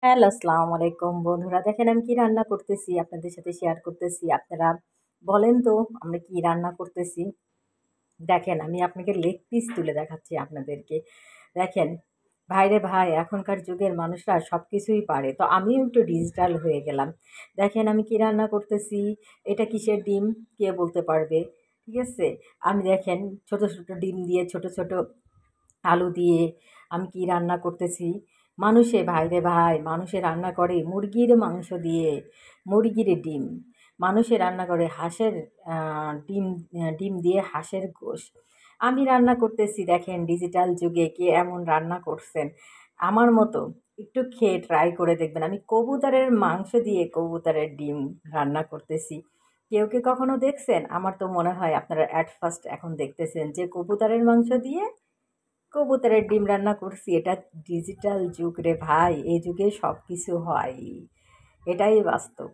Hello, আসসালামু আলাইকুম বন্ধুরা। দেখেন আমি কি রান্না করতেছি আপনাদের সাথে শেয়ার করতেছি। আপনারা বলেন তো আমরা কি রান্না করতেছি? দেখেন আমি আপনাকে লেগ পিস তুলে দেখাচ্ছি আপনাদেরকে। দেখেন ভাইরে ভাই এখনকার যুগের মানুষরা সবকিছুই পারে। তো আমিও একটু ডিজিটাল হয়ে গেলাম। দেখেন আমি কি রান্না করতেছি। এটা কিসের ডিম? কে বলতে পারবে? ঠিক আছে? আমি দেখেন ছোট, ছোট ডিম দিয়ে ছোট, ছোট আলু দিয়ে আমি কি রান্না করতেছি। মানুষে ভাইরে ভাই মানুষে রান্না করে মুরগির মাংস দিয়ে, মুরগির ডিম। মানুষে রান্না করে হাঁসের ডিম ডিম দিয়ে হাঁসের গোশ। আমি রান্না করতেছি দেখেন ডিজিটাল যুগে কে এমন রান্না করছেন আমার মতো একটু খেয়ে ট্রাই করে দেখবেন। আমি কবুতরের মাংস দিয়ে কবুতরের ডিম রান্না করতেছি। কেউ কি কখনো দেখছেন? আমার তো মনে হয় আপনারা এট ফার্স্ট এখন দেখতেছেন যে কবুতরের মাংস দিয়ে কবুতরের ডিম রান্না করছি। এটা ডিজিটাল যুগ রে ভাই, এই যুগে সব কিছু হয়, এটাই বাস্তব।